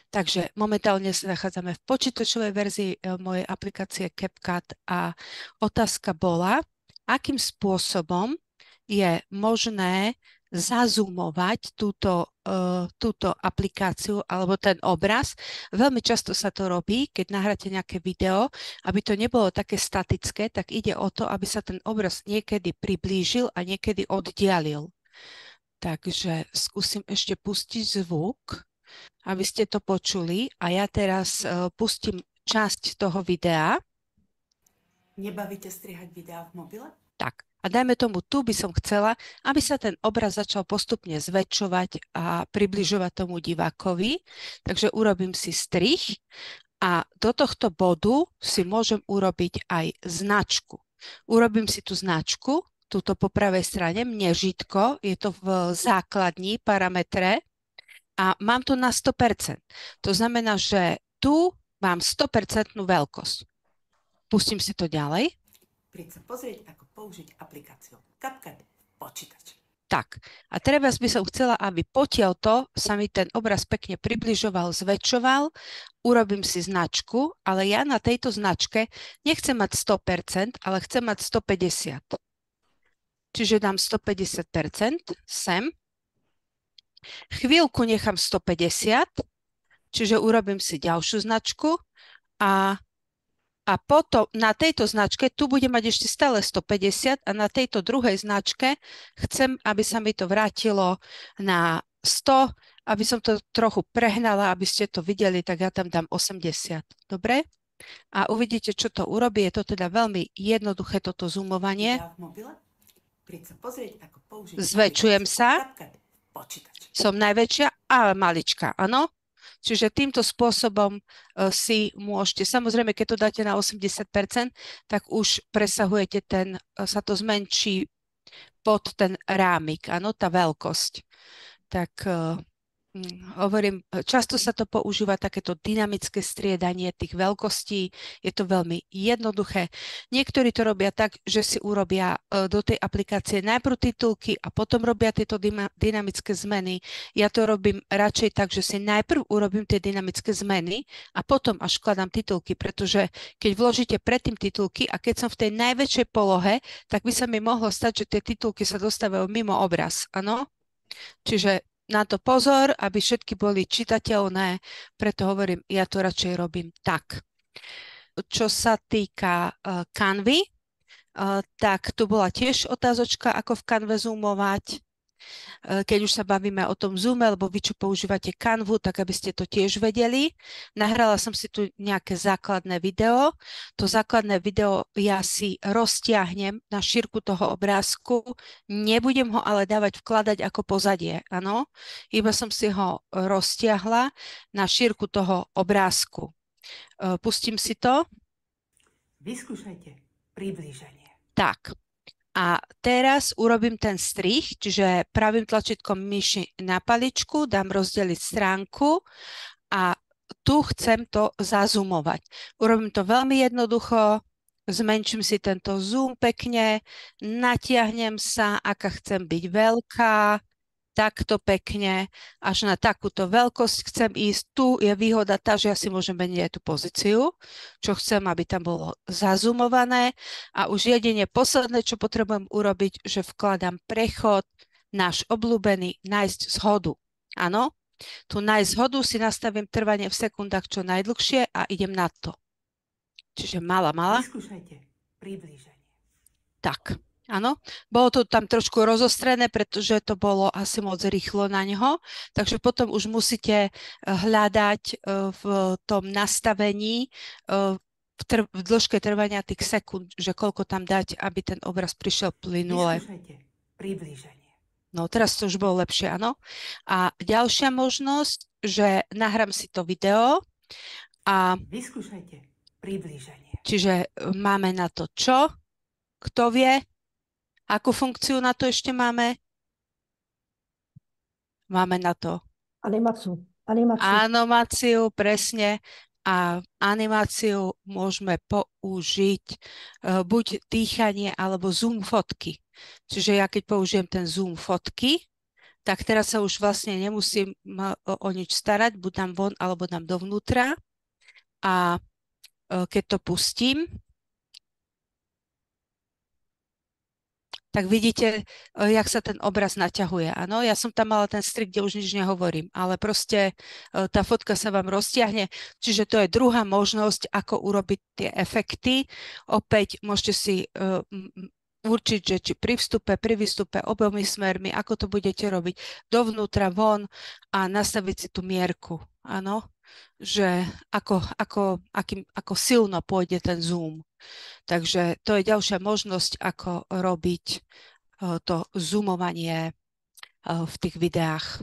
Takže momentálne sa nachádzame v počítačovej verzii mojej aplikácie CapCut a otázka bola, akým spôsobom je možné zazoomovať túto aplikáciu alebo ten obraz. Veľmi často sa to robí, keď nahráte nejaké video, aby to nebolo také statické, tak ide o to, aby sa ten obraz niekedy priblížil a niekedy oddialil. Takže skúsim ešte pustiť zvuk, aby ste to počuli. A ja teraz pustím časť toho videa. Nebavíte strihať videá v mobile? Tak. A dajme tomu, tu by som chcela, aby sa ten obraz začal postupne zväčšovať a približovať tomu divákovi. Takže urobím si strih a do tohto bodu si môžem urobiť aj značku. Urobím si tú značku, túto po pravej strane, mnežítko, je to v základní parametre a mám to na 100%. To znamená, že tu mám 100% veľkosť. Pustím si to ďalej. Príď sa pozrieť, ako použiť aplikáciu CapCut počítač. Tak, a teraz by som chcela, aby potiaľto sa mi ten obraz pekne približoval, zväčšoval, urobím si značku, ale ja na tejto značke nechcem mať 100%, ale chcem mať 150%. Čiže dám 150% sem. Chvíľku nechám 150, čiže urobím si ďalšiu značku a potom na tejto značke, tu budem mať ešte stále 150 a na tejto druhej značke chcem, aby sa mi to vrátilo na 100, aby som to trochu prehnala, aby ste to videli, tak ja tam dám 80. Dobre? A uvidíte, čo to urobí. Je to teda veľmi jednoduché toto zoomovanie. Videá v mobile? Príď sa pozrieť, ako použiť Zväčšujem sa. CapCut počítač. Som najväčšia, ale malička, áno? Čiže týmto spôsobom si môžete, samozrejme, keď to dáte na 80%, tak už presahujete sa to zmenší pod ten rámik, áno, tá veľkosť. Tak hovorím, často sa to používa takéto dynamické striedanie tých veľkostí, je to veľmi jednoduché. Niektorí to robia tak, že si urobia do tej aplikácie najprv titulky a potom robia tieto dynamické zmeny. Ja to robím radšej tak, že si najprv urobím tie dynamické zmeny a potom až vkladám titulky, pretože keď vložíte predtým titulky a keď som v tej najväčšej polohe, tak by sa mi mohlo stať, že tie titulky sa dostávajú mimo obraz, áno? Čiže na to pozor, aby všetky boli čitateľné, preto hovorím, ja to radšej robím tak. Čo sa týka Canvy, tak tu bola tiež otázočka, ako v Canve zoomovať. Keď už sa bavíme o tom zoome, lebo vy, čo používate Canvu, tak aby ste to tiež vedeli. Nahrala som si tu nejaké základné video. To základné video ja si roztiahnem na šírku toho obrázku. Nebudem ho ale vkladať ako pozadie, áno? Iba som si ho roztiahla na šírku toho obrázku. Pustím si to. Vyskúšajte priblíženie. Tak. A teraz urobím ten strih, čiže pravým tlačítkom myši na paličku, dám rozdeliť stránku a tu chcem to zazoomovať. Urobím to veľmi jednoducho, zmenším si tento zoom pekne, natiahnem sa, aká chcem byť veľká, takto pekne, až na takúto veľkosť chcem ísť. Tu je výhoda tá, že ja si môžem meniť aj tú pozíciu, čo chcem, aby tam bolo zazoomované. A už jedine posledné, čo potrebujem urobiť, že vkladám prechod, náš obľúbený, nájsť zhodu. Áno? Tu nájsť zhodu si nastavím trvanie v sekundách čo najdlhšie a idem na to. Čiže mala. Vyskúšajte priblíženie. Tak. Áno, bolo to tam trošku rozostrené, pretože to bolo asi moc rýchlo na neho, takže potom už musíte hľadať v tom nastavení v dĺžke trvania tých sekúnd, že koľko tam dať, aby ten obraz prišiel plynule. Vyskúšajte priblíženie. No teraz to už bolo lepšie, áno. A ďalšia možnosť, že nahrám si to video a vyskúšajte priblíženie. Čiže máme na to čo? Kto vie? Akú funkciu na to ešte máme? Máme na to animáciu, presne. A animáciu môžeme použiť buď dýchanie alebo zoom fotky. Čiže ja keď použijem ten zoom fotky, tak teraz sa už vlastne nemusím o nič starať, buď dám von, alebo dám dovnútra. A keď to pustím, tak vidíte, jak sa ten obraz naťahuje. Áno, ja som tam mala ten strik, kde už nič nehovorím, ale proste tá fotka sa vám roztiahne, čiže to je druhá možnosť, ako urobiť tie efekty. Opäť môžete si určiť, že či pri vstupe, pri výstupe, obomi smermi, ako to budete robiť, dovnútra, von a nastaviť si tú mierku. Áno, že ako silno pôjde ten zoom. Takže to je ďalšia možnosť, ako robiť to zoomovanie v tých videách.